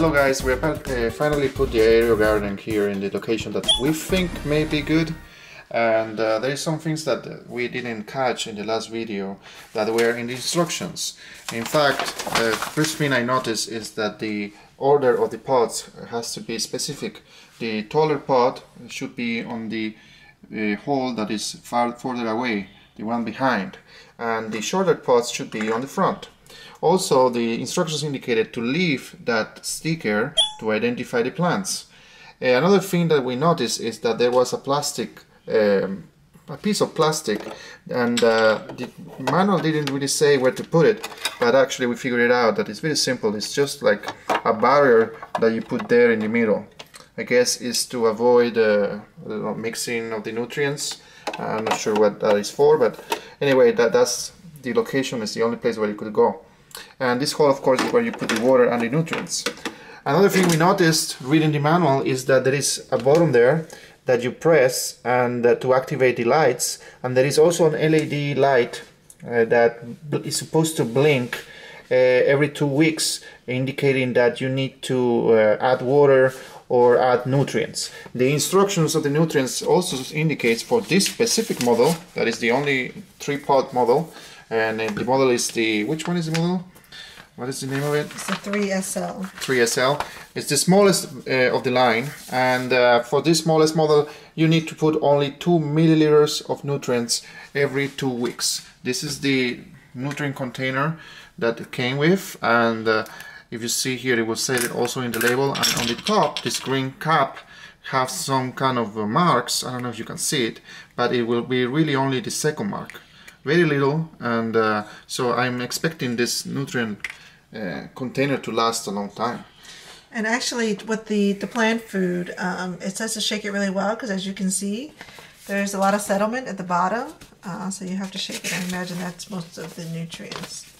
Hello guys, we finally put the AeroGarden here in the location that we think may be good. And there is some things that we didn't catch in the last video that were in the instructions. In fact, the first thing I noticed is that the order of the pots has to be specific. The taller pot should be on the hole that is further away, the one behind, and the shorter pots should be on the front. Also, the instructions indicated to leave that sticker to identify the plants. Another thing that we noticed is that there was a piece of plastic, and the manual didn't really say where to put it, but actually we figured it out that it's very simple. It's just like a barrier that you put there in the middle. I guess is to avoid mixing of the nutrients. I'm not sure what that is for, but anyway, that's the location, is the only place where you could go. And this hole, of course, is where you put the water and the nutrients. Another thing we noticed reading the manual is that there is a button there that you press and to activate the lights, and there is also an LED light that is supposed to blink every 2 weeks, indicating that you need to add water or add nutrients. The instructions of the nutrients also indicates for this specific model, that is the only 3-pot model, and the model is the, which one is the model? What is the name of it? It's the 3SL. 3SL. It's the smallest of the line, and for this smallest model you need to put only 2 milliliters of nutrients every 2 weeks. This is the nutrient container that it came with, and if you see here, it will say it also in the label, and on the top this green cap has some kind of marks. I don't know if you can see it, but it will be really only the second mark, very little, and so I'm expecting this nutrient container to last a long time. And actually, with the plant food, it says to shake it really well, because as you can see, there's a lot of settlement at the bottom, so you have to shake it. I imagine that's most of the nutrients.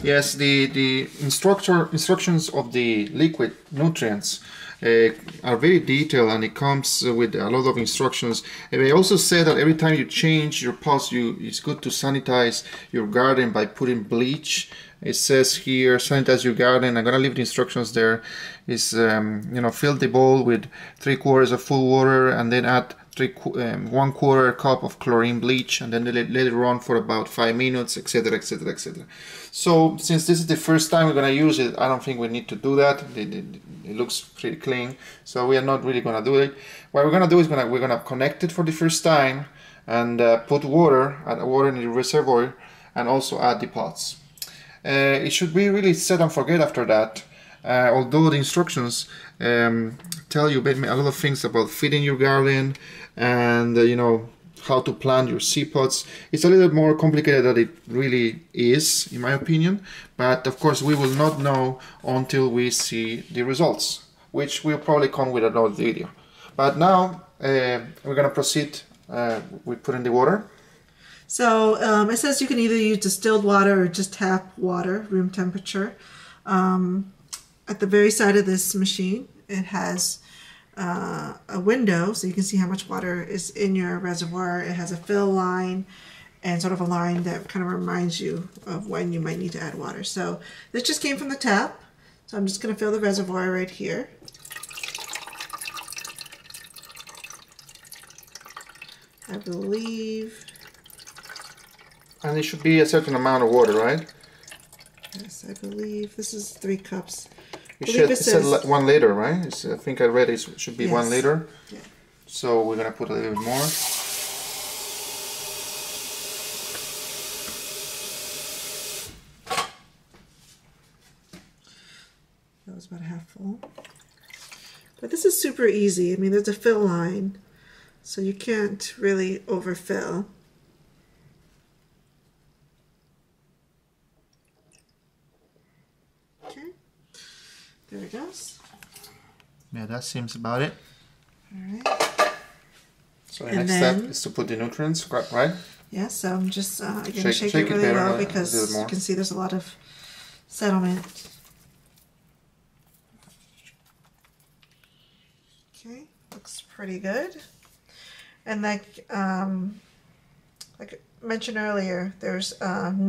Yes, the instructions of the liquid nutrients are very detailed, and it comes with a lot of instructions. And they also say that every time you change your pots, it's good to sanitize your garden by putting bleach. It says here, sanitize your garden. I'm gonna leave the instructions there. Is fill the bowl with 3/4 of full water, and then add 1/4 cup of chlorine bleach, and then let it run for about 5 minutes, etc., etc., etc. So since this is the first time we're gonna use it, I don't think we need to do that. It looks pretty clean, so we are not really gonna do it. What we're gonna do is we're gonna connect it for the first time, and put add water in the reservoir, and also add the pots. It should be really set and forget after that. Although the instructions tell you a lot of things about feeding your garden and how to plant your seed pots. It's a little more complicated than it really is, in my opinion, but of course we will not know until we see the results, which will probably come with another video. But now we're gonna proceed with putting the water. So it says you can either use distilled water or just tap water, room temperature. At the very side of this machine, it has a window, so you can see how much water is in your reservoir. It has a fill line and sort of a line that kind of reminds you of when you might need to add water. So this just came from the tap, so I'm just going to fill the reservoir right here. I believe. And it should be a certain amount of water, right? Yes, I believe this is 3 cups. It said 1 liter, right? I think I read it should be 1 liter. Yeah. So we're gonna put a little bit more. That was about half full. But this is super easy. I mean, there's a fill line, so you can't really overfill. There it goes. Yeah, that seems about it. Alright. So the next step is to put the nutrients, right? Yeah, so I'm just again shake it really well, because you can see there's a lot of settlement. Okay, looks pretty good. And like I mentioned earlier, there's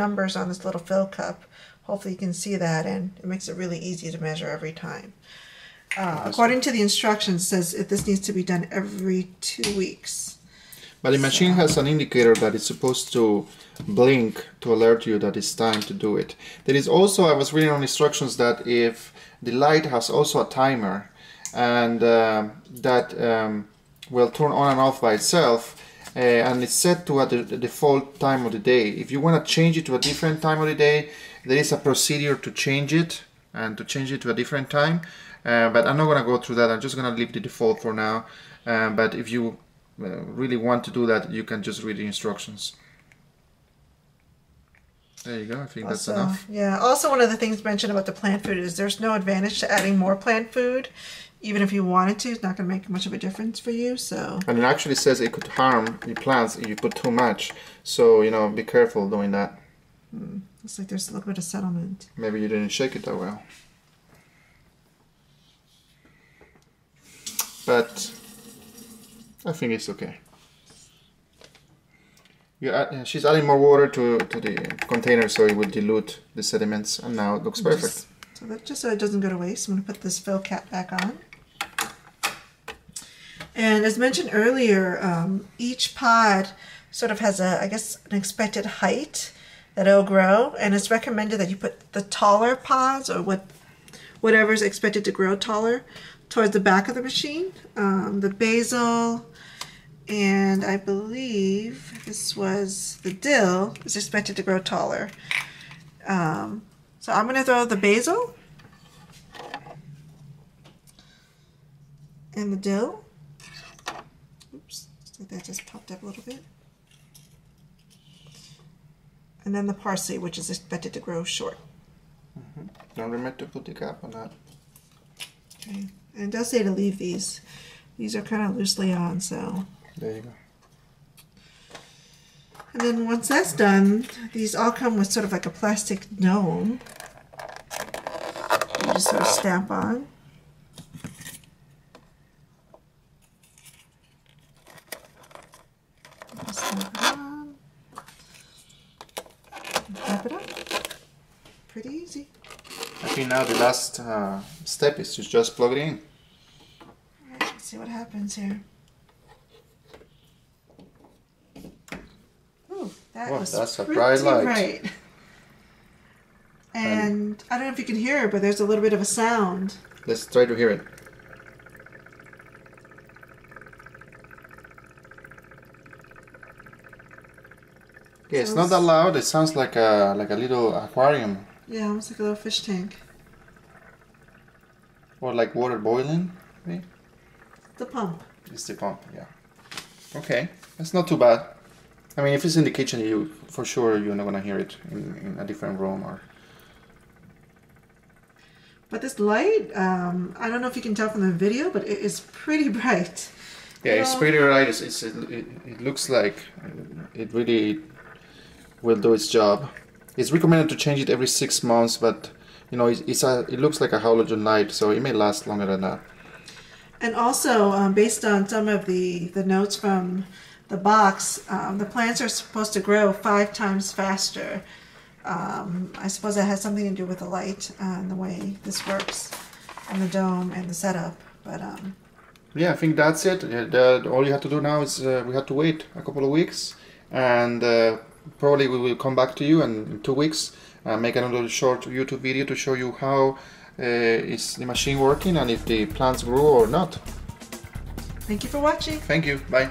numbers on this little fill cup. hopefully you can see that, and it makes it really easy to measure every time. According to the instructions, it says this needs to be done every 2 weeks. But the machine has an indicator that is supposed to blink to alert you that it's time to do it. There is also, I was reading on instructions that if the light has also a timer, and that will turn on and off by itself, and it's set to the default time of the day. If you want to change it to a different time of the day, there is a procedure to change it, and to change it to a different time. But I'm not going to go through that. I'm just going to leave the default for now. But if you really want to do that, you can just read the instructions. There you go. I think that's enough. Yeah. Also, one of the things mentioned about the plant food is there's no advantage to adding more plant food. Even if you wanted to, it's not going to make much of a difference for you. So. And it actually says it could harm the plants if you put too much. So, you know, be careful doing that. Looks like there's a little bit of settlement. Maybe you didn't shake it that well. But I think it's okay. She's adding more water to the container so it will dilute the sediments, and now it looks perfect. Just so it doesn't go to waste, I'm going to put this fill cap back on. And as mentioned earlier, each pod sort of has I guess an expected height that it'll grow, and it's recommended that you put the taller pods, or whatever's expected to grow taller, towards the back of the machine. The basil, and I believe this was the dill, is expected to grow taller. So I'm going to throw the basil and the dill. Oops, so that just popped up a little bit. And then the parsley, which is expected to grow short. Don't remember to put the cap on that. Okay, and it does say to leave these. These are kind of loosely on, so. There you go. And then once that's done, these all come with sort of like a plastic dome. You just sort of stamp on. Stamp it on. Wrap it up. Pretty easy. I think now the last step is to just plug it in. Let's see what happens here. Ooh, that's a bright light. Bright. And I don't know if you can hear it, but there's a little bit of a sound. Let's try to hear it. Yeah, it's not that loud. It sounds like a little aquarium. Yeah, almost like a little fish tank. Or like water boiling, maybe? The pump. It's the pump, yeah. Okay, that's not too bad. I mean, if it's in the kitchen, for sure you're not gonna hear it in a different room or. But this light, I don't know if you can tell from the video, but it is pretty bright. Yeah, it's pretty bright. It looks like it really will do its job. It's recommended to change it every 6 months, but you know, it looks like a halogen light, so it may last longer than that. And also, based on some of the notes from the box, the plants are supposed to grow 5 times faster. I suppose that has something to do with the light and the way this works, and the dome and the setup. But yeah, I think that's it. All you have to do now is we have to wait a couple of weeks, and probably we will come back to you in 2 weeks and make another short YouTube video to show you how is the machine working and if the plants grow or not. Thank you for watching. Thank you. Bye.